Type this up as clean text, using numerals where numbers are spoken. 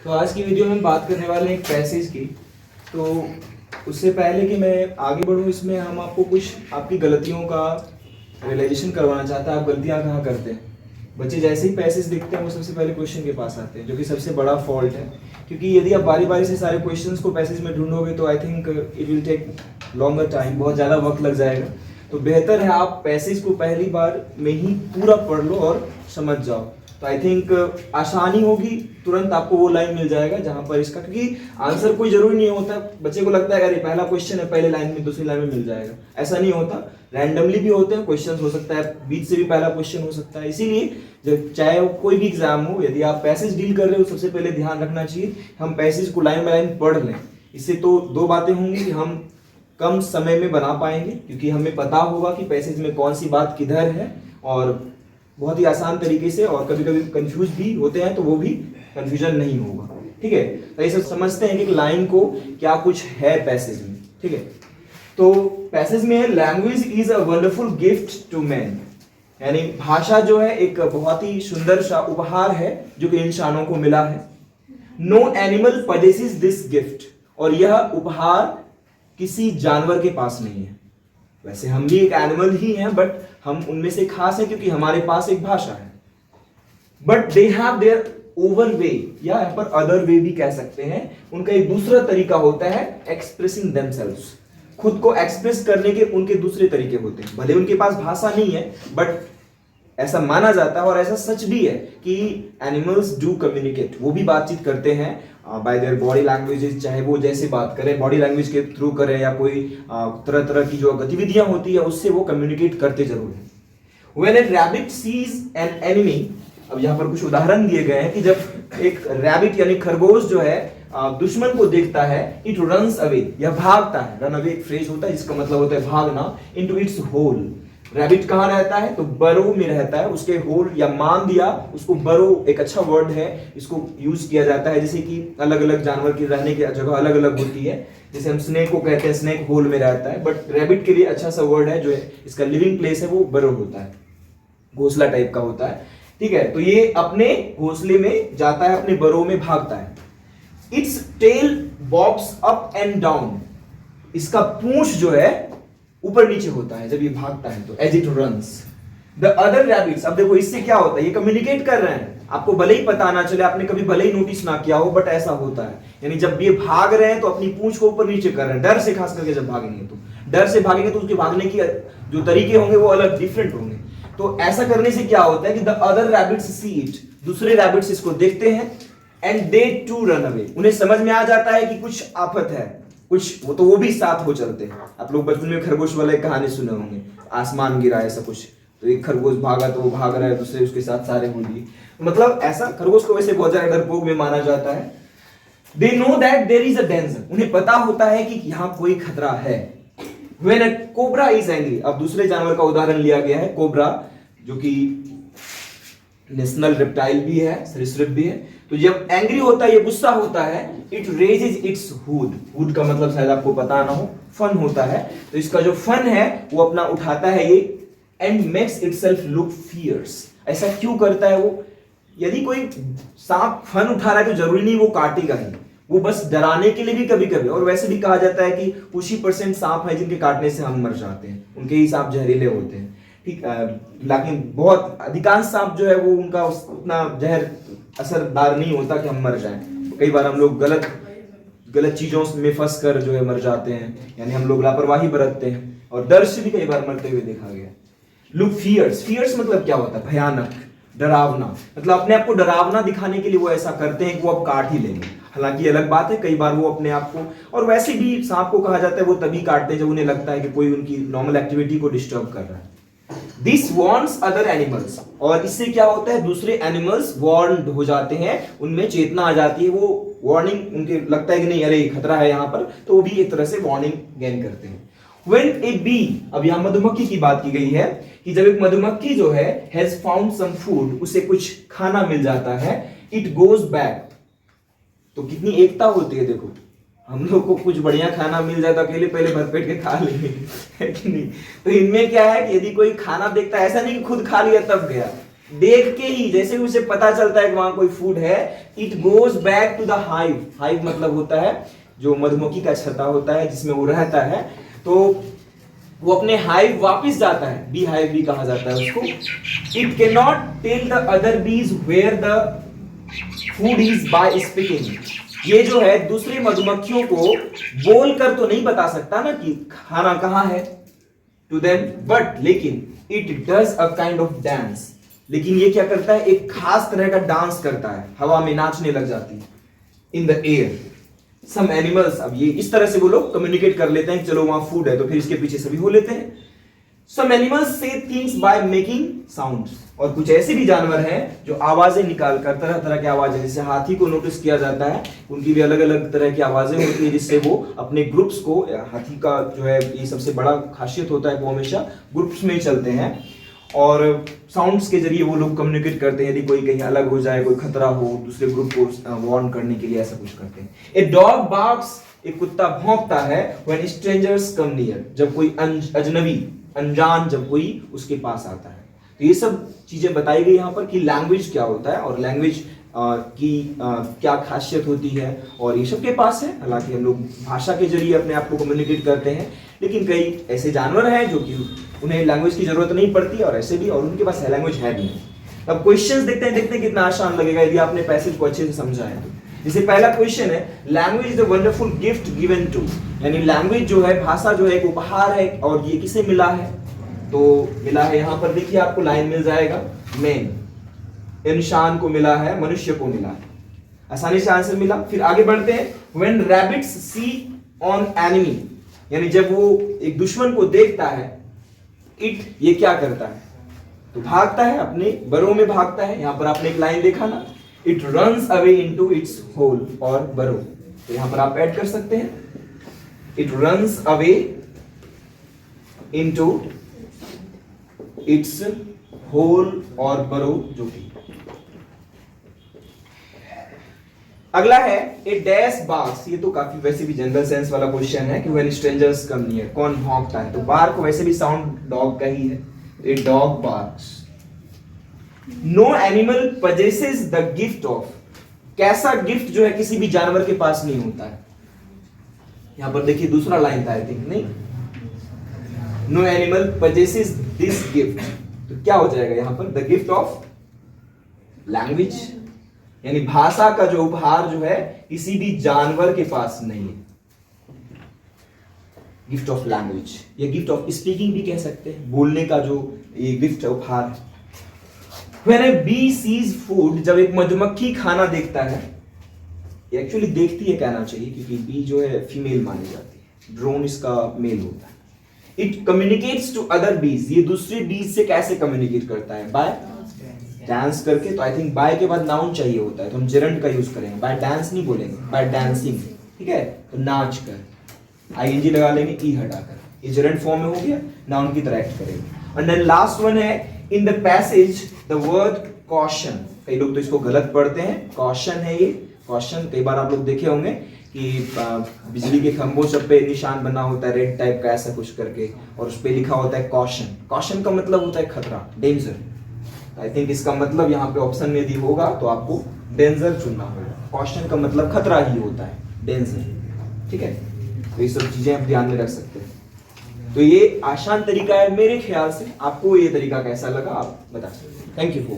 तो आज की वीडियो में हम बात करने वाले हैं एक पैसेज की। तो उससे पहले कि मैं आगे बढ़ूं इसमें हम आपको कुछ आपकी गलतियों का रियलाइजेशन करवाना चाहता है। आप गलतियां कहाँ करते हैं? बच्चे जैसे ही पैसेज दिखते हैं वो सबसे पहले क्वेश्चन के पास आते हैं, जो कि सबसे बड़ा फॉल्ट है। क्योंकि यदि आप बारी बारी से सारे क्वेश्चंस को पैसेज में ढूंढोगे तो I think it will take longer time, बहुत ज़्यादा वक्त लग जाएगा। तो बेहतर है आप पैसेज को पहली बार में ही पूरा पढ़ लो और समझ जाओ, तो आई थिंक आसानी होगी। तुरंत आपको वो लाइन मिल जाएगा जहां पर इसका, क्योंकि आंसर कोई जरूरी नहीं होता। बच्चे को लगता है अरे पहला क्वेश्चन है, पहले लाइन में दूसरी लाइन में मिल जाएगा, ऐसा नहीं होता। रैंडमली भी होते हैं क्वेश्चन, हो सकता है बीच से भी पहला क्वेश्चन हो सकता है। इसीलिए जब चाहे कोई भी एग्जाम हो, यदि आप पैसेज डील कर रहे हो, सबसे पहले ध्यान रखना चाहिए हम पैसेज को लाइन बाय लाइन पढ़ लें। इससे तो दो बातें होंगी कि हम कम समय में बना पाएंगे, क्योंकि हमें पता होगा कि पैसेज में कौन सी बात किधर है, और बहुत ही आसान तरीके से, और कभी कभी कंफ्यूज भी होते हैं तो वो भी कंफ्यूजन नहीं होगा। ठीक है, तो ये सब समझते हैं कि लाइन को क्या कुछ है पैसेज में। ठीक है, तो पैसेज में language is a wonderful gift to man, यानी भाषा जो है एक बहुत ही सुंदर सा उपहार है जो कि इंसानों को मिला है। No animal possesses this gift, और यह उपहार किसी जानवर के पास नहीं है। वैसे हम भी एक एनिमल ही हैं, बट हम उनमें से खास है क्योंकि हमारे पास एक भाषा है। But they have their over way, या यहाँ पर अदर वे भी कह सकते हैं। उनका एक दूसरा तरीका होता है एक्सप्रेसिंग देमसेल्व्स, खुद को एक्सप्रेस करने के उनके दूसरे तरीके होते हैं। भले उनके पास भाषा नहीं है, बट ऐसा माना जाता है और ऐसा सच भी है कि एनिमल्स डू कम्युनिकेट, वो भी बातचीत करते हैं बाय देयर बॉडी लैंग्वेजेस। चाहे वो जैसे बात करें, बॉडी लैंग्वेज के थ्रू करें, या कोई तरह तरह की जो गतिविधियां होती है उससे वो कम्युनिकेट करते जरूर हैं। When a rabbit sees an enemy, अब यहाँ पर कुछ उदाहरण दिए गए हैं कि जब एक रैबिट यानी खरगोश जो है दुश्मन को देखता है, इट रन्स अवे, यह भागता है। रन अवे एक फ्रेज होता है जिसका मतलब होता है भागना। इनटू इट्स होल, रैबिट कहाँ रहता है? तो बरो में रहता है, उसके होल या मान दिया उसको। बरो एक अच्छा वर्ड है, इसको यूज किया जाता है जैसे कि अलग अलग जानवर की रहने की जगह अलग अलग होती है। जैसे हम स्नेक को कहते हैं स्नेक होल में रहता है, बट रैबिट के लिए अच्छा सा वर्ड है जो है इसका लिविंग प्लेस है, वो बरो होता है, घोंसला टाइप का होता है। ठीक है, तो ये अपने घोंसले में जाता है, अपने बरो में भागता है। Its tail bobs up and down, इसका पूंछ जो है ऊपर नीचे होता है जब ये भागता है, तो as it runs. The other rabbits, अब देखो इससे क्या होता है, ये कम्युनिकेट कर रहे हैं। आपको भले ही पता ना चले, आपने कभी भले ही नोटिस ना किया हो, बट ऐसा होता है। यानी जब ये भाग रहे हैं तो अपनी पूंछ को ऊपर नीचे कर रहे हैं, डर से। खास करके जब भागेंगे तो डर से भागेंगे तो उसके भागने की जो तरीके होंगे वो अलग डिफरेंट होंगे। तो ऐसा करने से क्या होता है कि the other rabbits see it, दूसरे रैबिट्स इसको देखते हैं, and they too run away, उन्हें समझ में आ जाता है कि कुछ आफत है, कुछ वो भी साथ हो चलते हैं। आप लोग बचपन में खरगोश वाले कहानी सुने होंगे, आसमान गिरा ऐसा कुछ, तो एक खरगोश भागा तो वो भाग रहा है, दूसरे उसके साथ सारे हो लिए। मतलब ऐसा खरगोश को वैसे बहुत ज्यादा डरपोक में माना जाता है। They know that there is a danger, उन्हें पता होता है कि यहाँ कोई खतरा है। When a cobra is angry, अब दूसरे जानवर का उदाहरण लिया गया है, कोबरा, जो कि नेशनल रेप्टाइल भी है, सरीसृप भी है। तो जब एंग्री होता है, ये गुस्सा होता है, it raises it's hood, hood का मतलब शायद आपको पता ना हो, फन होता है। तो इसका जो फन है वो अपना उठाता है ये, and makes itself look fierce. ऐसा क्यों करता है वो? यदि कोई सांप फन उठा रहा है तो जरूरी नहीं वो काटेगा ही, वो बस डराने के लिए भी कभी कभी। और वैसे भी कहा जाता है कि कुछ ही % सांप है जिनके काटने से हम मर जाते हैं, उनके ही सांप जहरीले होते हैं। ठीक, लेकिन बहुत अधिकांश सांप जो है वो उनका उतना जहर असरदार नहीं होता कि हम मर जाएं। कई बार हम लोग गलत चीजों में फंस कर जो है मर जाते हैं, यानी हम लोग लापरवाही बरतते हैं, और डर से भी कई बार मरते हुए देखा गया। लुक फियर्स, फियर्स मतलब क्या होता है? भयानक, डरावना। मतलब अपने आप को डरावना दिखाने के लिए वो ऐसा करते हैं कि वो अब काट ही लेंगे। हालांकि अलग बात है, कई बार वो अपने आप को, और वैसे भी सांप को कहा जाता है वो तभी काटते हैं जब उन्हें लगता है कि कोई उनकी नॉर्मल एक्टिविटी को डिस्टर्ब कर रहा है। दिस वार्न्स अदर एनिमल्स, और इससे क्या होता है, दूसरे एनिमल्स वार्न्ड हो जाते हैं, उनमें चेतना आ जाती है, वो वार्निंग, उनके लगता है कि नहीं अरे खतरा है यहाँ पर, तो वो भी एक तरह से वार्निंग गेन करते हैं। When a bee, अब यहाँ मधुमक्खी की बात की गई है कि जब एक मधुमक्खी जो है has found some food, उसे कुछ खाना मिल जाता है, it goes back, तो कितनी एकता होती है। देखो हम लोग को कुछ बढ़िया खाना मिल जाए तो अकेले पहले भरपेट के खा लेंगे, है कि नहीं? तो इनमें क्या है कि यदि कोई खाना देखता है, ऐसा नहीं कि खुद खा लिया तब गया, देख के ही जैसे उसे पता चलता है कि वहां कोई फूड है, it goes back to the hive. Hive मतलब होता है जो मधुमक्खी का छत्ता होता है जिसमें वो रहता है, तो वो अपने हाइव वापस जाता है, बी हाइव भी कहा जाता है उसको। It can not tell the other bees where the food is by speaking. ये जो है दूसरे मधुमक्खियों को बोलकर तो नहीं बता सकता ना कि खाना कहाँ है टू देम, बट लेकिन it does a kind of dance. लेकिन ये क्या करता है, एक खास तरह का डांस करता है, हवा में नाचने लग जाती है, in the air. Some animals, अब ये इस तरह से वो लोग कम्युनिकेट कर लेते हैं कि चलो वहां फूड है, तो फिर इसके पीछे सभी हो लेते हैं। सम एनिमल्स से थिंग्स बाय मेकिंग साउंड्स। और कुछ ऐसे भी जानवर हैं जो आवाजें निकालकर, तरह तरह की आवाजें, जैसे हाथी को नोटिस किया जाता है, उनकी भी अलग अलग तरह की आवाजें होती है जिससे वो अपने ग्रुप्स को, हाथी का जो है ये सबसे बड़ा खासियत होता है, वो हमेशा ग्रुप्स में ही चलते हैं और साउंड्स के जरिए वो लोग कम्युनिकेट करते हैं। यदि कोई कहीं अलग हो जाए, कोई खतरा हो, दूसरे ग्रुप को वार्न करने के लिए ऐसा कुछ करते हैं। ए डॉग बार्क्स, एक कुत्ता भौंकता है, व्हेन स्ट्रेंजर्स कम नियर, जब कोई अजनबी, अनजान जब कोई उसके पास आता है। तो ये सब चीजें बताई गई यहाँ पर कि लैंग्वेज क्या होता है और लैंग्वेज की क्या खासियत होती है, और ये सबके पास है। हालांकि हम लोग भाषा के जरिए अपने आप को कम्युनिकेट करते हैं, लेकिन कई ऐसे जानवर हैं जो कि उन्हें लैंग्वेज की जरूरत नहीं पड़ती, और ऐसे भी, और उनके पास लैंग्वेज है भी नहीं। अब क्वेश्चंस देखते हैं कितना आसान लगेगा यदि आपने पैसेज को अच्छे से समझा है तो। जैसे पहला क्वेश्चन है, language is a wonderful gift given to, यानी लैंग्वेज जो है, भाषा जो है एक उपहार है, और ये किसे मिला है, तो मिला है यहाँ पर देखिए आपको लाइन मिल जाएगा, मैन, इंसान को मिला है, मनुष्य को मिला है। आसानी से आंसर मिला। फिर आगे बढ़ते हैं, when rabbits see on enemy, यानी जब वो एक दुश्मन को देखता है, इट, ये क्या करता है, तो भागता है, अपने बरो में भागता है। यहां पर आपने एक लाइन देखा ना, it runs away into its hole और बरो, तो यहां पर आप ऐड कर सकते हैं, it runs away into its hole और बरो, जो कि। अगला है, ए डैश बार्क्स, ये तो काफी वैसे भी जनरल सेंस वाला क्वेश्चन है कि व्हेन स्ट्रेंजर्स कम नियर, कौन भौंकता है, तो बार्क वैसे भी साउंड डॉग का ही है, a dog barks. No animal possesses the gift of, कैसा गिफ्ट जो है किसी भी जानवर के पास नहीं होता है। यहां पर देखिए दूसरा लाइन था, आई थिंक, नहीं, no animal possesses this gift, तो क्या हो जाएगा यहां पर, द गिफ्ट ऑफ लैंग्वेज, यानी भाषा का जो उपहार जो है किसी भी जानवर के पास नहीं है, गिफ्ट ऑफ लैंग्वेज, या गिफ्ट ऑफ स्पीकिंग भी कह सकते हैं, बोलने का जो ये गिफ्ट उपहार है। When a bee sees food, जब एक मधुमक्खी खाना देखता है, एक्चुअली देखती है कहना चाहिए, क्योंकि बी जो है फीमेल मानी जाती है, ड्रोन इसका मेल होता है। इट कम्युनिकेट्स टू अदर बीज, ये दूसरे बीज से कैसे कम्युनिकेट करता है, बाय डांस करके। तो आई थिंक बाय के बाद नाउन चाहिए होता है, तो हम जेरंड का यूज करेंगे, बाय डांस नहीं बोलेंगे, बाय डांसिंग, ठीक है, तो नाच कर, आईएनजी लगा लेंगे, ई हटाकर, ये जेरंड फॉर्म में हो गया, नाउन की तरह एक्ट करेंगे। एंड देन लास्ट वन है, in the passage the word caution, कई लोग तो इसको गलत पढ़ते हैं, कॉशन है ये, कॉशन, कई बार आप लोग देखे होंगे कि बिजली के खंभों सब पे निशान बना होता है रेड टाइप का, ऐसा कुछ करके, और उस पे लिखा होता है कॉशन। कॉशन का मतलब होता है खतरा, डेंजर। आई थिंक इसका मतलब यहाँ पे ऑप्शन में यदि होगा तो आपको डेंजर चुनना होगा। कॉशन का मतलब खतरा ही होता है, डेंजर, ठीक है। तो ये सब चीजें आप ध्यान में रख सकते हैं। तो ये आसान तरीका है मेरे ख्याल से। आपको ये तरीका कैसा लगा आप बता सकते हैं। Thank you for